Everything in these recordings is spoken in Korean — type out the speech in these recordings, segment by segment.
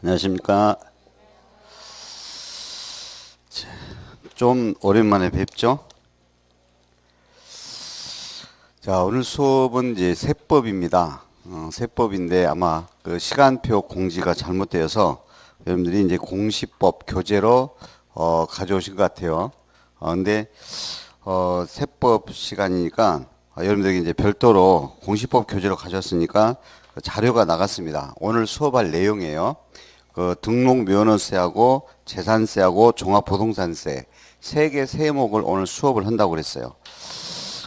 안녕하십니까. 좀 오랜만에 뵙죠. 자, 오늘 수업은 이제 세법입니다. 세법인데 아마 그 시간표 공지가 잘못되어서 여러분들이 이제 공시법 교재로 가져오신 것 같아요. 근데 세법 시간이니까 여러분들이 이제 별도로 공시법 교재로 가져왔으니까 그 자료가 나갔습니다. 오늘 수업할 내용이에요. 그 등록면허세하고 재산세하고 종합부동산세 세 개 세목을 오늘 수업을 한다고 그랬어요.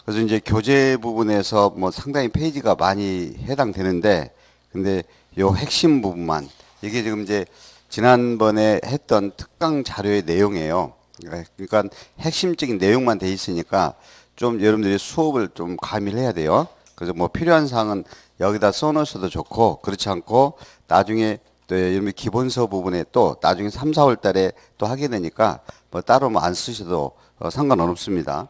그래서 이제 교재 부분에서 뭐 상당히 페이지가 많이 해당되는데, 근데 요 핵심 부분만, 이게 지금 이제 지난번에 했던 특강 자료의 내용이에요. 그러니까 핵심적인 내용만 돼 있으니까 좀 여러분들이 수업을 좀 가미를 해야 돼요. 그래서 뭐 필요한 사항은 여기다 써놓으셔도 좋고, 그렇지 않고 나중에 또 여러분 기본서 부분에 또 나중에 3, 4월 달에 또 하게 되니까 뭐 따로 뭐 안 쓰셔도 상관은 없습니다.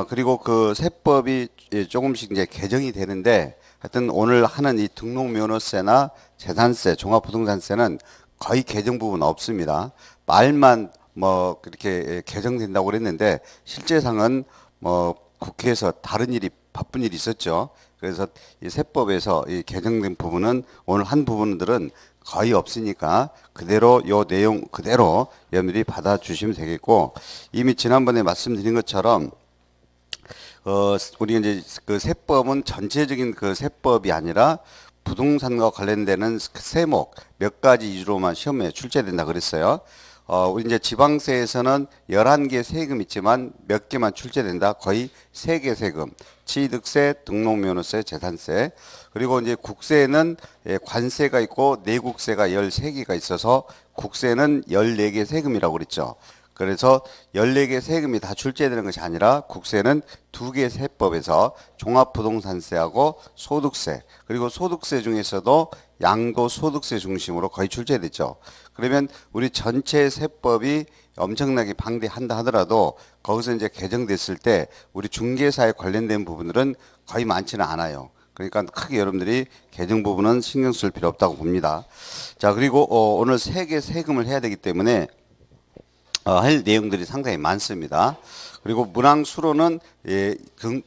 그리고 그 세법이 조금씩 이제 개정이 되는데, 하여튼 오늘 하는 이 등록면허세나 재산세, 종합부동산세는 거의 개정 부분 없습니다. 말만 뭐 그렇게 개정된다고 그랬는데 실제상은 뭐 국회에서 다른 일이 바쁜 일이 있었죠. 그래서 이 세법에서 이 개정된 부분은 오늘 한 부분들은 거의 없으니까 그대로 요 내용 그대로 여러분들이 받아주시면 되겠고, 이미 지난번에 말씀드린 것처럼 우리가 이제 그 세법은 전체적인 그 세법이 아니라 부동산과 관련되는 그 세목 몇 가지 위주로만 시험에 출제된다 그랬어요. 우리 이제 지방세에서는 11개 세금 있지만 몇 개만 출제된다. 거의 3개 세금. 취득세, 등록면허세, 재산세. 그리고 이제 국세는 관세가 있고 내국세가 13개가 있어서 국세는 14개 세금이라고 그랬죠. 그래서 14개 세금이 다 출제되는 것이 아니라 국세는 2개 세법에서 종합부동산세하고 소득세, 그리고 소득세 중에서도 양도소득세 중심으로 거의 출제됐죠. 그러면 우리 전체 세법이 엄청나게 방대한다 하더라도 거기서 이제 개정됐을 때 우리 중개사에 관련된 부분들은 거의 많지는 않아요. 그러니까 크게 여러분들이 개정 부분은 신경 쓸 필요 없다고 봅니다. 자, 그리고 오늘 3개 세금을 해야 되기 때문에 할 내용들이 상당히 많습니다. 그리고 문항수로는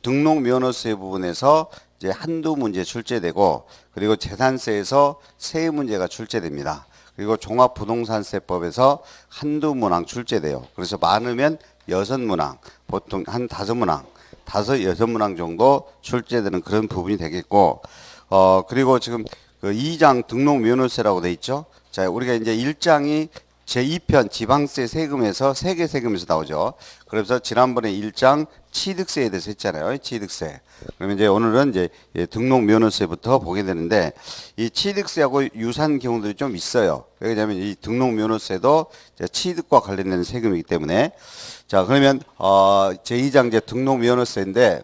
등록면허세 부분에서 이제 한두 문제 출제되고, 그리고 재산세에서 세 문제가 출제됩니다. 그리고 종합부동산세법에서 한두 문항 출제돼요. 그래서 많으면 6문항, 보통 한 5문항, 6문항 정도 출제되는 그런 부분이 되겠고, 그리고 지금 그 2장 등록면허세라고 돼 있죠. 자, 우리가 이제 1장이 제2편 지방세 세금에서 세계 세금에서 나오죠. 그래서 지난번에 1장 취득세에 대해서 했잖아요. 취득세. 그러면 이제 오늘은 이제 등록면허세부터 보게 되는데, 이 취득세하고 유사한 경우들이 좀 있어요. 왜냐하면 이 등록면허세도 취득과 관련된 세금이기 때문에. 자, 그러면 제2장 이제 등록면허세인데,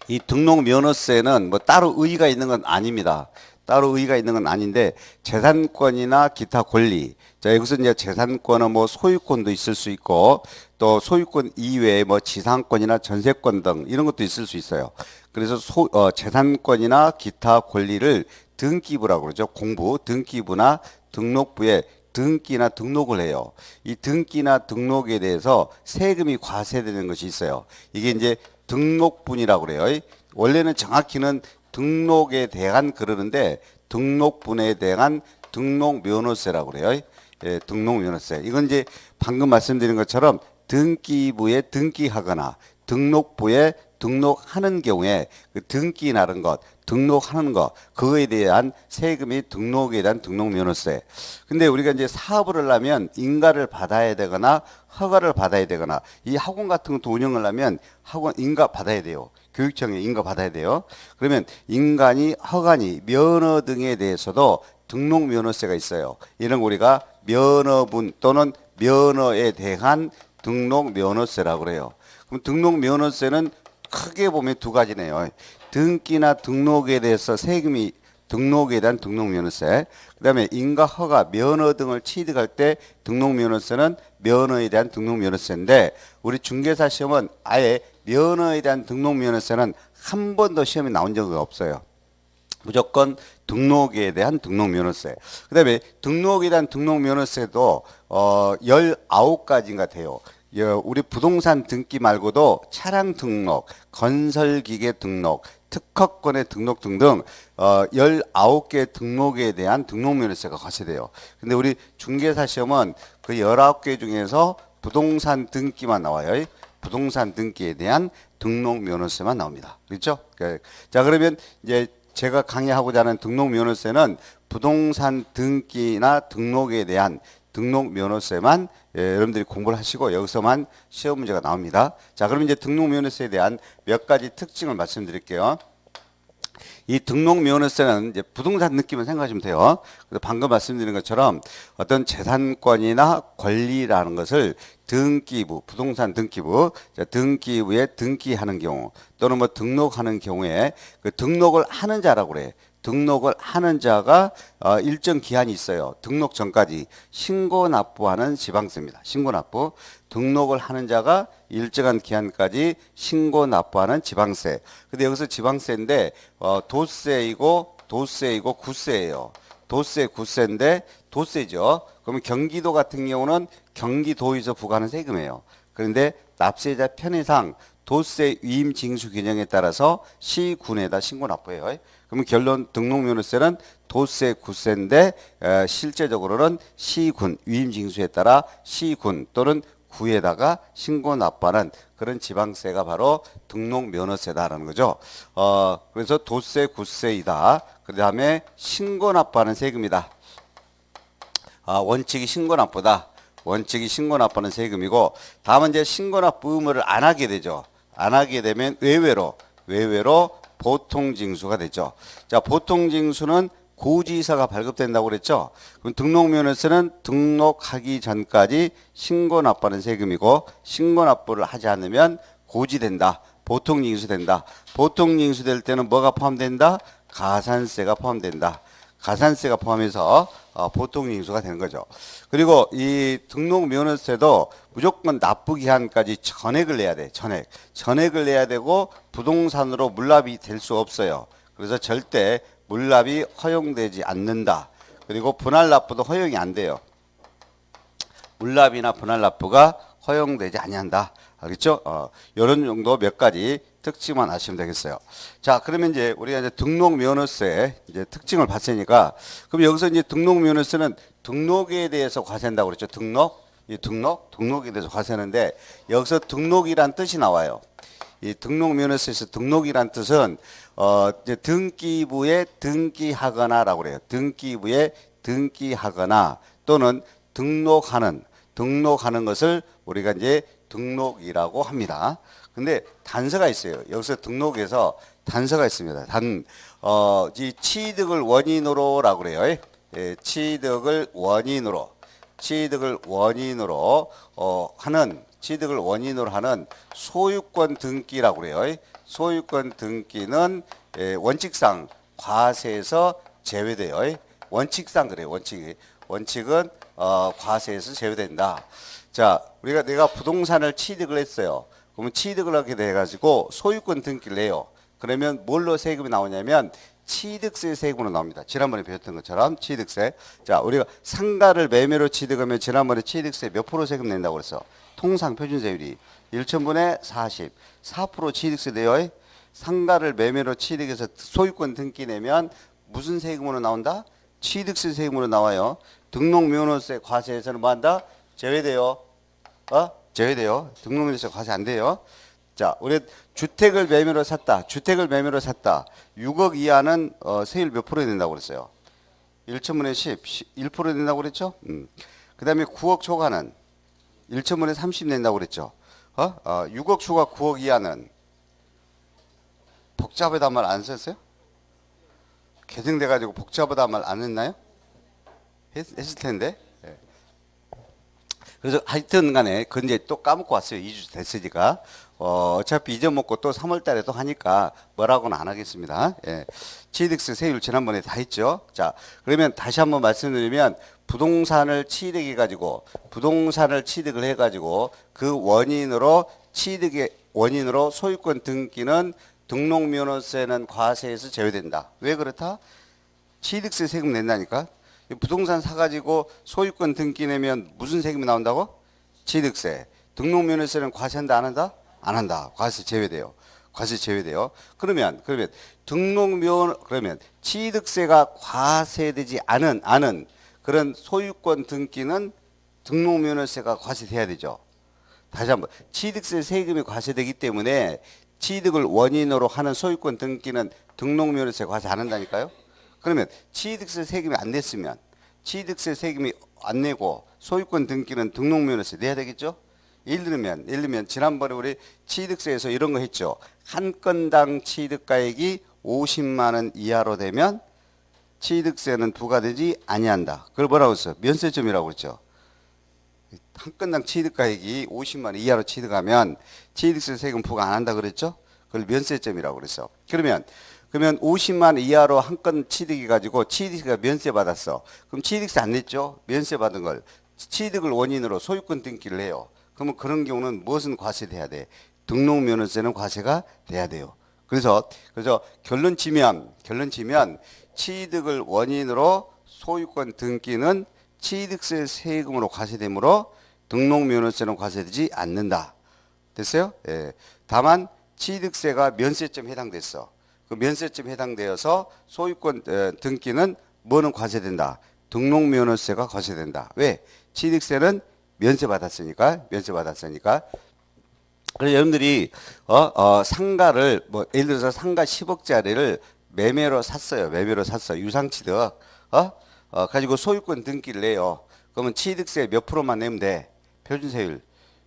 이 등록면허세는 뭐 따로 의의가 있는 건 아닙니다. 따로 의의가 있는 건 아닌데, 재산권이나 기타 권리. 자, 여기서 이제 재산권은 뭐 소유권도 있을 수 있고, 또 소유권 이외에 뭐 지상권이나 전세권 등 이런 것도 있을 수 있어요. 그래서 재산권이나 기타 권리를 등기부라고 그러죠. 공부, 등기부나 등록부에 등기나 등록을 해요. 이 등기나 등록에 대해서 세금이 과세되는 것이 있어요. 이게 이제 등록분이라고 그래요. 원래는 정확히는 등록에 대한 그러는데 등록분에 대한 등록면허세라고 그래요. 예, 등록면허세. 이건 이제 방금 말씀드린 것처럼 등기부에 등기하거나 등록부에 등록하는 경우에 그 등기라는 것, 등록하는 것, 그거에 대한 세금이 등록에 대한 등록면허세. 근데 우리가 이제 사업을 하려면 인가를 받아야 되거나 허가를 받아야 되거나, 이 학원 같은 것도 운영을 하면 학원 인가 받아야 돼요. 교육청에 인가 받아야 돼요. 그러면 인가니 허가니 면허 등에 대해서도 등록면허세가 있어요. 이런 거 우리가 면허분 또는 면허에 대한 등록면허세라고 그래요. 그럼 등록면허세는 크게 보면 두 가지네요. 등기나 등록에 대해서 세금이 등록에 대한 등록면허세, 그 다음에 인가 허가 면허 등을 취득할 때 등록면허세는 면허에 대한 등록면허세인데, 우리 중개사 시험은 아예 면허에 대한 등록면허세는 한 번도 시험에 나온 적이 없어요. 무조건 등록에 대한 등록면허세. 그다음에 등록에 대한 등록면허세도 19가지인가 돼요. 우리 부동산 등기 말고도 차량 등록, 건설기계 등록, 특허권의 등록 등등 19개 등록에 대한 등록면허세가 과세돼요. 근데 우리 중개사 시험은 그 19개 중에서 부동산 등기만 나와요. 부동산 등기에 대한 등록면허세만 나옵니다. 그렇죠? 자, 그러면 이제 제가 강의하고자 하는 등록면허세는 부동산 등기나 등록에 대한 등록면허세만 여러분들이 공부를 하시고 여기서만 시험 문제가 나옵니다. 자, 그럼 이제 등록면허세에 대한 몇 가지 특징을 말씀드릴게요. 이 등록면허세는 이제 부동산 느낌을 생각하시면 돼요. 그래서 방금 말씀드린 것처럼 어떤 재산권이나 권리라는 것을 등기부, 부동산 등기부, 등기부에 등기하는 경우 또는 뭐 등록하는 경우에 그 등록을 하는 자라고 그래. 등록을 하는 자가 일정 기한이 있어요. 등록 전까지 신고 납부하는 지방세입니다. 신고 납부. 등록을 하는 자가 일정한 기한까지 신고 납부하는 지방세. 근데 여기서 지방세인데 도세이고 구세예요. 도세, 구세인데 도세죠. 그러면 경기도 같은 경우는 경기도에서 부과하는 세금이에요. 그런데 납세자 편의상 도세 위임 징수 규정에 따라서 시군에다 신고 납부해요. 그러면 결론 등록면허세는 도세 구세인데 실제적으로는 시군 위임 징수에 따라 시군 또는 구에다가 신고 납부하는 그런 지방세가 바로 등록면허세다라는 거죠. 그래서 도세 구세이다. 그 다음에 신고 납부하는 세금이다. 원칙이 신고 납부다. 원칙이 신고 납부하는 세금이고 다음은 이제 신고 납부 의무를 안 하게 되죠. 안 하게 되면 외외로 보통징수가 되죠. 자, 보통징수는 고지서가 발급된다고 그랬죠. 그럼 등록면허세는 등록하기 전까지 신고 납부하는 세금이고 신고 납부를 하지 않으면 고지된다. 보통징수된다. 보통징수될 때는 뭐가 포함된다? 가산세가 포함된다. 가산세가 포함해서 보통징수가 되는 거죠. 그리고 이 등록면허세도 무조건 납부 기한까지 전액을 내야 돼. 전액을 내야 되고 부동산으로 물납이 될 수 없어요. 그래서 절대 물납이 허용되지 않는다. 그리고 분할 납부도 허용이 안 돼요. 물납이나 분할 납부가 허용되지 아니한다. 알겠죠? 이런 정도 몇 가지 특징만 아시면 되겠어요. 자, 그러면 이제 우리가 이제 등록면허세 이제 특징을 봤으니까 그럼 여기서 이제 등록면허세는 등록에 대해서 과세한다고 그랬죠. 등록에 대해서 과세하는데 여기서 등록이란 뜻이 나와요. 이 등록면허세에서 등록이란 뜻은 이제 등기부에 등기하거나라고 그래요. 등기부에 등기하거나 또는 등록하는 것을 우리가 이제 등록이라고 합니다. 근데 단서가 있어요. 여기서 등록에서 단서가 있습니다. 이 취득을 원인으로라고 그래요. 예, 취득을 원인으로 하는 소유권 등기라고 그래요. 소유권 등기는 원칙상 과세에서 제외돼요. 원칙상 그래요. 원칙은 과세에서 제외된다. 자, 내가 부동산을 취득을 했어요. 그러면 취득을 하게 돼가지고 소유권 등기를 내요. 그러면 뭘로 세금이 나오냐면 취득세 세금으로 나옵니다. 지난번에 배웠던 것처럼 취득세. 자, 우리가 상가를 매매로 취득하면 지난번에 취득세 몇 프로 세금 낸다고 그랬어? 통상 표준세율이 1,000분의 40, 4% 취득세 돼요. 상가를 매매로 취득해서 소유권 등기 내면 무슨 세금으로 나온다? 취득세 세금으로 나와요. 등록면허세 과세에서는 뭐 한다? 제외돼요. 제외돼요. 등록면허세 과세 안 돼요. 자, 우리 주택을 매매로 샀다. 6억 이하는 세율 몇 프로 된다고 그랬어요? 1,000분의 10, 1% 된다고 그랬죠? 그 다음에 9억 초과는 1,000분의 30 낸다고 그랬죠? 6억 초과 9억 이하는 복잡하단 말 안 썼어요? 개정돼가지고 복잡하단 말 안 했나요? 했을 텐데. 네. 그래서 하여튼 간에 그건 이제 또 까먹고 왔어요. 2주 됐으니까. 어차피 잊어먹고 또 3월 달에 또 하니까 뭐라고는 안 하겠습니다. 예. 취득세 세율 지난번에 다 했죠. 자, 그러면 다시 한번 말씀드리면 부동산을 취득해가지고 그 원인으로 소유권 등기는 등록면허세는 과세에서 제외된다. 왜 그렇다? 취득세 세금 낸다니까. 부동산 사가지고 소유권 등기 내면 무슨 세금이 나온다고? 취득세. 등록면허세는 과세한다 안 한다? 안 한다. 과세 제외돼요. 과세 제외돼요. 그러면 그러면 취득세가 과세되지 않은 그런 소유권 등기는 등록면허세가 과세돼야 되죠. 다시 한번 취득세 세금이 과세되기 때문에 취득을 원인으로 하는 소유권 등기는 등록면허세 과세 안 한다니까요. 그러면 취득세 세금이 안 냈으면 취득세 세금이 안 내고 소유권 등기는 등록면허세 내야 되겠죠. 예를 들면 지난번에 우리 취득세에서 이런 거 했죠. 한 건당 취득가액이 50만 원 이하로 되면 취득세는 부과되지 아니한다. 그걸 뭐라고 했어요? 면세점이라고 그랬죠. 한 건당 취득가액이 50만 원 이하로 취득하면 취득세 세금 부과 안 한다 그랬죠? 그걸 면세점이라고 그랬어. 그러면 50만 원 이하로 한 건 취득해 가지고 취득세가 면세 받았어. 그럼 취득세 안 냈죠? 면세 받은 걸 취득을 원인으로 소유권 등기를 해요. 그러면 그런 경우는 무엇은 과세돼야 돼? 등록면허세는 과세가 돼야 돼요. 그래서 결론 지면 취득을 원인으로 소유권 등기는 취득세 세금으로 과세되므로 등록면허세는 과세되지 않는다. 됐어요? 예. 다만 취득세가 면세점 해당됐어. 그 면세점 해당되어서 소유권 등기는 뭐는 과세된다? 등록면허세가 과세된다. 왜? 취득세는 면세받았으니까. 그래서 여러분들이 상가를 예를 들어서 상가 10억짜리를 매매로 샀어요. 유상취득. 가지고 소유권 등기를 내요. 그러면 취득세 몇 프로만 내면 돼? 표준세율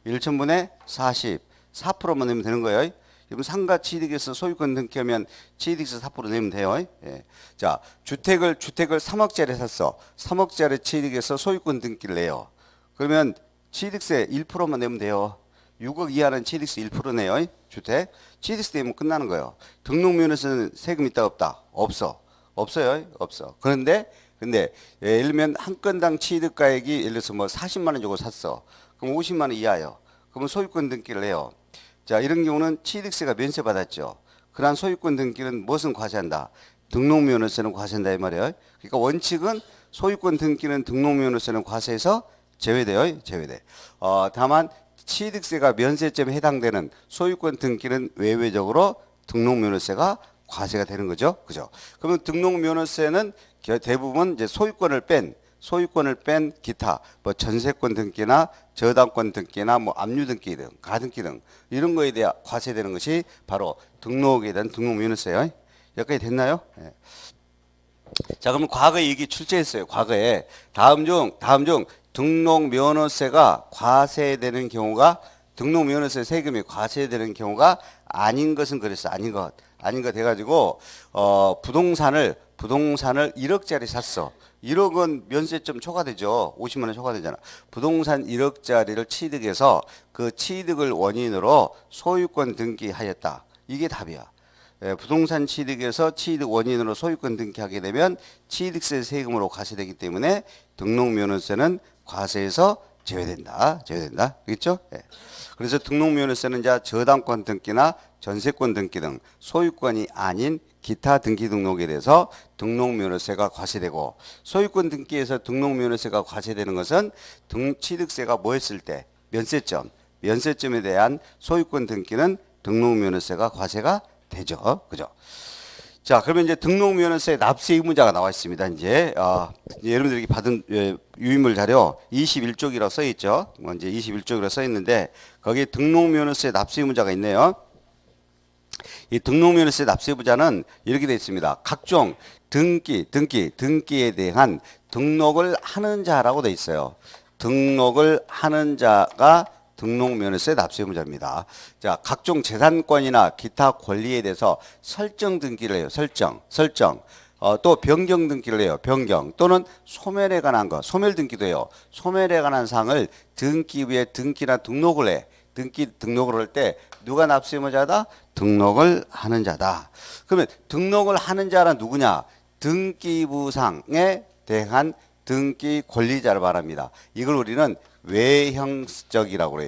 1천분의 40, 4%만 내면 되는 거예요. 그럼 상가 취득에서 소유권 등기하면 취득세 4% 내면 돼요. 예. 자, 주택을 3억짜리 샀어. 3억짜리 취득에서 소유권 등기를 내요. 그러면 취득세 1%만 내면 돼요. 6억 이하는 취득세 1% 내요. 주택. 취득세 내면 끝나는 거예요. 등록면허세는 세금 있다 없다? 없어요. 그런데 예를 들면 한 건당 취득가액이 예를 들어서 뭐 40만 원 주고 샀어. 그럼 50만 원 이하요. 그러면 소유권 등기를 해요. 자, 이런 경우는 취득세가 면세받았죠. 그러한 소유권 등기는 무엇은 과세한다? 등록면허세는 과세한다 이 말이에요. 그러니까 원칙은 소유권 등기는 등록면허세는 과세에서 제외돼. 다만 취득세가 면세점에 해당되는 소유권 등기는 외외적으로 등록면허세가 과세가 되는 거죠. 그죠? 그러면 등록면허세는 대부분 이제 소유권을 뺀 기타 뭐 전세권 등기나 저당권 등기나 뭐 압류 등기 등 가등기 등 이런 거에 대해 과세되는 것이 바로 등록에 대한 등록면허세예요. 여기까지 됐나요? 네. 자, 그러면 과거에 이게 출제했어요. 과거에 다음 중 등록면허세가 과세되는 경우가 등록면허세 세금이 과세되는 경우가 아닌 것은 그랬어. 아닌 것 해가지고 부동산을 1억짜리 샀어. 1억은 면세점 초과되죠. 50만 원 초과되잖아. 부동산 1억짜리를 취득해서 그 취득을 원인으로 소유권 등기하였다. 이게 답이야. 예, 부동산 취득에서 취득 원인으로 소유권 등기하게 되면 취득세 세금으로 과세되기 때문에 등록면허세는 과세에서 제외된다. 그렇죠? 예. 그래서 등록면허세는 이제 저당권 등기나 전세권 등기 등 소유권이 아닌 기타 등기 등록에 대해서 등록면허세가 과세되고, 소유권 등기에서 등록면허세가 과세되는 것은 취득세가 뭐 했을 때? 면세점에 대한 소유권 등기는 등록면허세가 과세가 되죠. 그죠? 자, 그러면 이제 등록면허세 납세 의무자가 나와 있습니다. 이제 여러분들이 받은 유인물 자료 21쪽이라고 써 있죠. 이제 21쪽이라고 써 있는데 거기에 등록면허세 납세 의무자가 있네요. 이 등록면허세 납세 의무자는 이렇게 되어 있습니다. 각종 등기에 대한 등록을 하는 자라고 되어 있어요. 등록을 하는 자가 등록면허세 납세 의무자입니다. 자, 각종 재산권이나 기타 권리에 대해서 설정 등기를 해요. 설정. 또 변경 등기를 해요. 변경. 또는 소멸에 관한 거. 소멸 등기도 해요. 소멸에 관한 사항을 등기부에 등기나 등록을 해. 등록을 할 때 누가 납세 의무자다? 등록을 하는 자다. 그러면 등록을 하는 자란 누구냐? 등기부상에 대한 등기 권리자를 말합니다. 이걸 우리는 외형적이라고 해요.